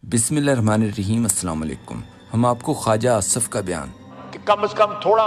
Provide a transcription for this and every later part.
बिस्मिल्लाहिर्रहमानिर्रहीम। अस्सलाम वालेकुम। हम आपको ख्वाजा आसफ का बयान कि कम से कम थोड़ा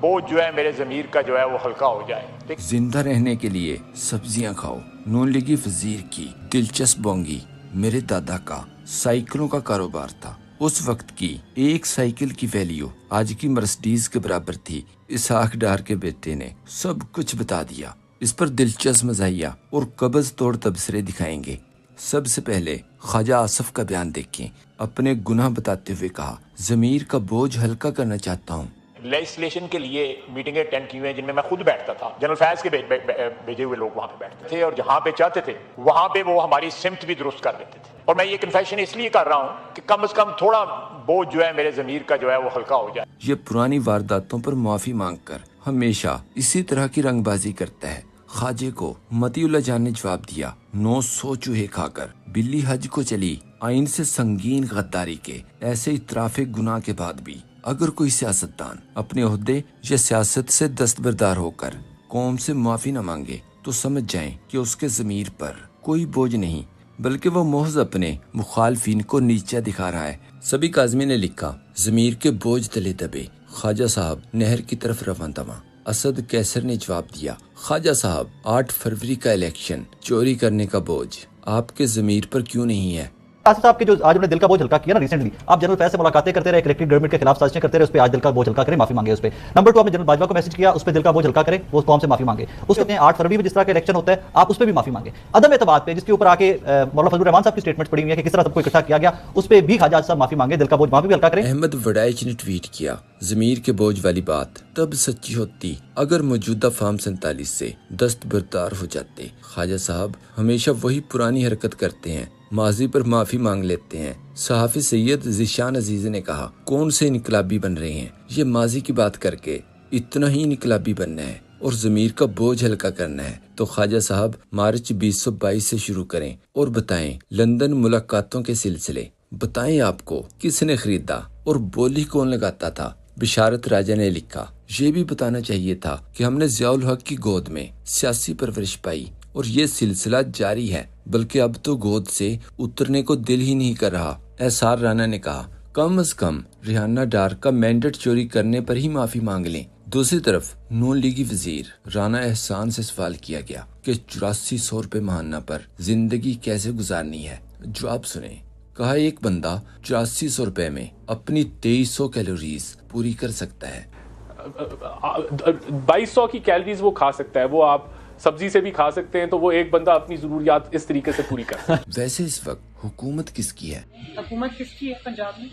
बोझ जो है मेरे ज़मीर का जो है वो हल्का हो जाए। जिंदा रहने के लिए सब्जियां खाओ। नून लीगी वजीर की दिलचस्प बोंगी। मेरे दादा का साइकिलों का कारोबार था। उस वक्त की एक साइकिल की वैल्यू आज की मर्सिडीज के बराबर थी। इसहाक डार के बेटे ने सब कुछ बता दिया। इस पर दिलचस्प मज़ाहिया और कब्ज़ तोड़ तबसरे दिखाएंगे। सबसे पहले ख्वाजा आसफ का बयान देखें। अपने गुनाह बताते हुए कहा, ज़मीर का बोझ हल्का करना चाहता हूँ। लेजिस्लेशन के लिए मीटिंगें अटेंड की हुई हैं जिनमें मैं खुद बैठता था। जनरल फैज के भेजे हुए लोग वहाँ पे बैठते थे और जहाँ पे चाहते थे वहाँ पे वो हमारी सिमत भी दुरुस्त कर देते थे। और मैं ये कन्फेशन इसलिए कर रहा हूँ कि कम से कम थोड़ा बोझ जो है मेरे ज़मीर का जो है वो हल्का हो जाए। ये पुरानी वारदातों पर माफ़ी मांग कर हमेशा इसी तरह की रंगबाजी करता है। ख्वाजे को मतीउल्लाह जान ने जवाब दिया, 900 चूहे खाकर बिल्ली हज को चली। आइन से संगीन गद्दारी के ऐसे इतराफे गुनाह के बाद भी अगर कोई सियासतदान अपने ओहदे या सियासत से दस्तबरदार होकर कौम से माफ़ी न मांगे तो समझ जाएं कि उसके ज़मीर पर कोई बोझ नहीं, बल्कि वो महज अपने मुखालफिन को नीचा दिखा रहा है। सभी काज़मी ने लिखा, ज़मीर के बोझ तले दबे ख्वाजा साहब नहर की तरफ रवां दवा। असद कैसर ने जवाब दिया, ख्वाजा साहब 8 फरवरी का इलेक्शन चोरी करने का बोझ आपके ज़मीर पर क्यों नहीं है? आसिफ साहब के जो आज उन्होंने दिल का बोझ हल्का किया ना रिसेंटली, आप जनरल फैज से मुलाकातें करते रहे, इलेक्टेड गवर्नमेंट के खिलाफ साजिशें करते रहे, उस पर आज दिल का बोझ हल्का करें, माफी मांगे उस पर। नंबर 2, आपने जनरल बाजवा को मैसेज किया, उस पर दिल का बोझ हल्का करें, वो कौम से माफी मांगे। उसके 8 फरवरी में जिस तरह का इलेक्शन होता है आप उस पर भी माफी मांगे। अदम एतमाद पे जिसके ऊपर आके मौलाना फजलुर रहमान साहब की स्टेटमेंट पड़ी हुई है कि किस तरह सबको इकट्ठा किया गया, उस पर भी ख्वाजा साहब माफी मांगे, दिल का बोझ वहां भी हल्का करें। अहमद वडाइच ने ट्वीट किया, ज़मीर के बोझ वाली बात तब सच्ची होती अगर मौजूदा फार्म 47 से दस्तबरदार हो जाते। ख्वाजा साहब हमेशा वही पुरानी हरकत करते हैं, माजी पर माफी मांग लेते हैं। सहाफ़ी सैयद ज़ीशान अजीज ने कहा, कौन से इनकलाबी बन रहे हैं, ये माजी की बात करके इतना ही इनकलाबी बनना है और ज़मीर का बोझ हल्का करना है तो ख्वाजा साहब मार्च 2022 से शुरू करें और बताएं लंदन मुलाकातों के सिलसिले, बताएं आपको किसने खरीदा और बोली कौन लगाता था। बिशारत राजा ने लिखा, ये भी बताना चाहिए था कि हमने ज़ियाउल हक की गोद में सियासी परवरिश पाई और ये सिलसिला जारी है, बल्कि अब तो गोद से उतरने को दिल ही नहीं कर रहा। एहसार राना ने कहा, कम से कम रिहाना डार का मैंडेट चोरी करने पर ही माफी मांग लें। दूसरी तरफ नून लीगी वजीर राना एहसान से सवाल किया गया कि 8400 रुपए माहाना पर जिंदगी कैसे गुजारनी है। जवाब सुने। कहा, एक बंदा 8400 रुपए में अपनी 2300 कैलोरीज पूरी कर सकता है। 2200 की कैलोरीज वो खा सकता है, वो आप सब्जी से भी खा सकते हैं, तो वो एक बंदा अपनी जरूरियात इस तरीके से पूरी कर सकता है। वैसे इस वक्त हुकूमत किसकी है? हुकूमत किसकी है पंजाब में?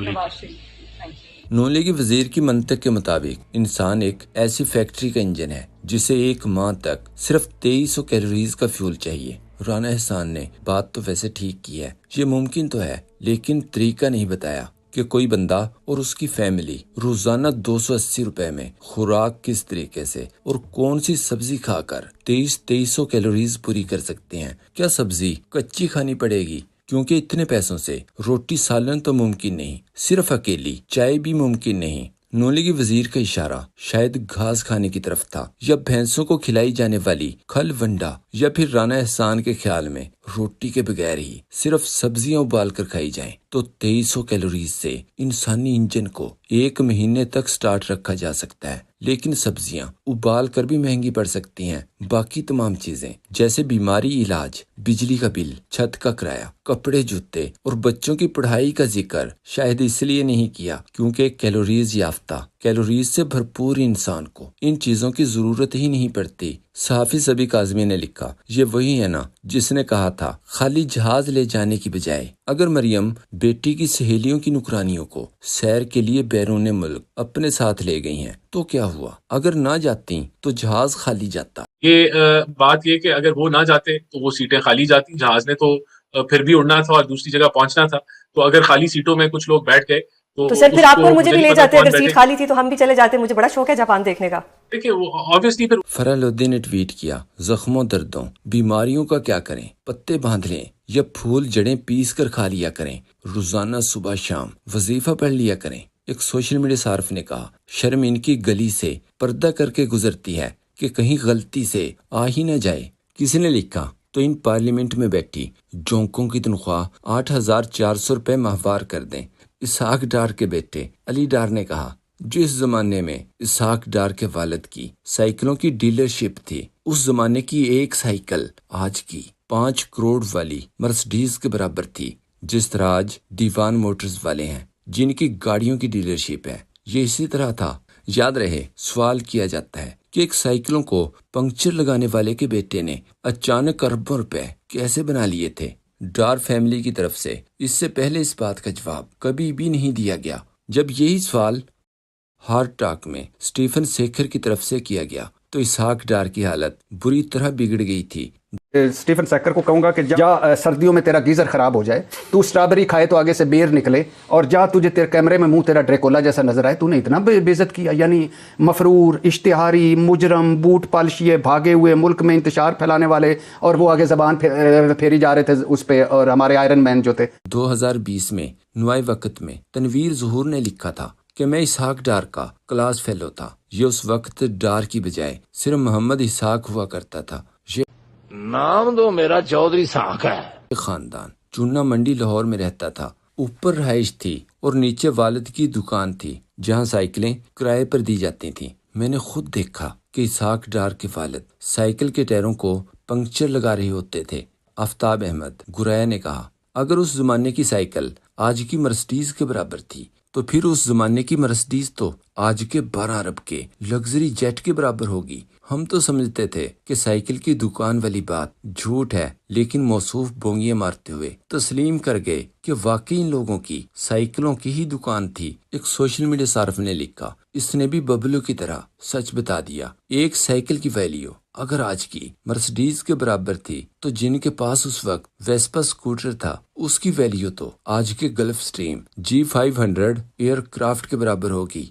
नवाज शरीफ। नून लीगी वजीर की मंतक के मुताबिक इंसान एक ऐसी फैक्ट्री का इंजन है जिसे एक माह तक सिर्फ 2300 कैलोरीज का फ्यूल चाहिए। राना एहसान ने बात तो वैसे ठीक की है, ये मुमकिन तो है, लेकिन तरीका नहीं बताया कि कोई बंदा और उसकी फैमिली रोजाना 280 रुपए में खुराक किस तरीके से और कौन सी सब्जी खाकर 2300 कैलोरीज पूरी कर सकते हैं। क्या सब्जी कच्ची खानी पड़ेगी? क्योंकि इतने पैसों से रोटी सालन तो मुमकिन नहीं, सिर्फ अकेली चाय भी मुमकिन नहीं। नून लीगी वजीर का इशारा शायद घास खाने की तरफ था, या भैंसों को खिलाई जाने वाली खल वंडा, या फिर राना एहसान के ख्याल में रोटी के बगैर ही सिर्फ सब्जियां उबाल कर खाई जाएं तो 2300 कैलोरीज से इंसानी इंजन को 1 महीने तक स्टार्ट रखा जा सकता है। लेकिन सब्जियां उबाल कर भी महंगी पड़ सकती हैं। बाकी तमाम चीजें जैसे बीमारी इलाज, बिजली का बिल, छत का किराया, कपड़े जूते और बच्चों की पढ़ाई का जिक्र शायद इसलिए नहीं किया क्योंकि कैलोरीज याफ्ता, कैलोरीज से भरपूर इंसान को इन चीजों की जरूरत ही नहीं पड़ती। सहाफी सभी काज़मी ने लिखा, ये वही है ना जिसने कहा था खाली जहाज ले जाने की बजाय अगर मरियम बेटी की सहेलियों की नुकरानियों को सैर के लिए बैरून मुल्क अपने साथ ले गई हैं तो क्या हुआ? अगर ना जाती तो जहाज खाली जाता। ये बात ये कि अगर वो ना जाते तो वो सीटें खाली जाती, जहाज ने तो फिर भी उड़ना था और दूसरी जगह पहुंचना था, तो अगर खाली सीटों में कुछ लोग बैठ गए तो सर फिर आपको मुझे भी ले जाते, अगर सीट खाली थी तो हम भी चले जाते। मुझे बड़ा शौक है जापान देखने का। देखिए वो ऑब्वियसली फिर फरालुद्दीन ने ट्वीट किया, जख्मों दर्दों बीमारियों का क्या करें, पत्ते बांध लें या फूल जड़ें पीस कर खा लिया करें, रोजाना सुबह शाम वजीफा पढ़ लिया करें। एक सोशल मीडिया सार्फ ने कहा, शर्म इनकी गली से पर्दा करके गुजरती है कि कहीं गलती से आ ही न जाए। किसी ने लिखा, تو ان پارلیمنٹ میں بیٹھی جونکوں کی تنخواہ 8,400 روپے ماہوار کر دیں۔ اسحاق ڈار کے بیٹے علی ڈار نے کہا، جس زمانے میں اسحاق ڈار کے والد کی سائیکلوں کی ڈیلرشپ تھی، اس زمانے کی ایک سائیکل آج کی 5 کروڑ والی مرسڈیز کے برابر تھی، جس طرح آج دیوان موٹرز والے ہیں جن کی گاڑیوں کی ڈیلرشپ ہے۔ یہ اسی طرح تھا۔ یاد رہے، سوال کیا جاتا ہے کہ ایک سائیکلوں کو پنکچر لگانے والے کے بیٹے نے اچانک اربوں روپے کیسے بنا لیے تھے؟ ڈار فیملی کی طرف سے اس سے پہلے اس بات کا جواب کبھی بھی نہیں دیا گیا۔ جب یہی سوال ہارٹ ٹاک میں اسٹیفن سیکھر کی طرف سے کیا گیا تو اسحاق ڈار کی حالت بری طرح بگڑ گئی تھی۔ اسٹیفن سیکر کو کہوں گا کہ جا سردیوں میں تیرا گیزر خراب ہو جائے، تو اسٹرابری کھائے تو آگے سے بیر نکلے، اور جا تجھے تیرے کیمرے میں منہ تیرا ڈریکولا جیسا نظر آئے، تو نے اتنا بے عزت کیا۔ یعنی مفرور، اشتہاری، مجرم، بوٹ پالشیے، بھاگے ہوئے، ملک میں انتشار پھیلانے والے، اور وہ آگے زبان پھیری جا رہے تھے اس پہ، اور ہمارے آئرن مین جو تھے۔ 2020 میں نوائے وقت میں تنویر ظہور نے لکھا تھا کہ میں اسحاق ڈار کا کلاس فیلو تھا۔ یہ اس وقت ڈار کی بجائے صرف محمد اسحاق ہوا کرتا تھا۔ یہ نام تو میرا چودھری اسحاق ہے۔ خاندان چونا منڈی لاہور میں رہتا تھا۔ اوپر رہائش تھی اور نیچے والد کی دکان تھی جہاں سائیکلیں کرائے پر دی جاتی تھیں۔ میں نے خود دیکھا کہ اسحاق ڈار کے والد سائیکل کے ٹائروں کو پنکچر لگا رہے ہوتے تھے۔ آفتاب احمد گریا نے کہا، اگر اس زمانے کی سائیکل آج کی مرسڈیز کے برابر تھی تو پھر اس زمانے کی مرسڈیز تو آج کے 12 ارب کے لگژری جیٹ کے برابر ہوگی۔ ہم تو سمجھتے تھے کہ سائیکل کی دکان والی بات جھوٹ ہے، لیکن موصوف بونگیاں مارتے ہوئے تسلیم کر گئے کہ واقعی ان لوگوں کی سائیکلوں کی ہی دکان تھی۔ ایک سوشل میڈیا صارف نے لکھا، اس نے بھی ببلو کی طرح سچ بتا دیا۔ ایک سائیکل کی ویلیو اگر آج کی مرسڈیز کے برابر تھی تو جن کے پاس اس وقت ویسپا اسکوٹر تھا اس کی ویلیو تو آج کے golf stream G500 year craft کے برابر ہوگی۔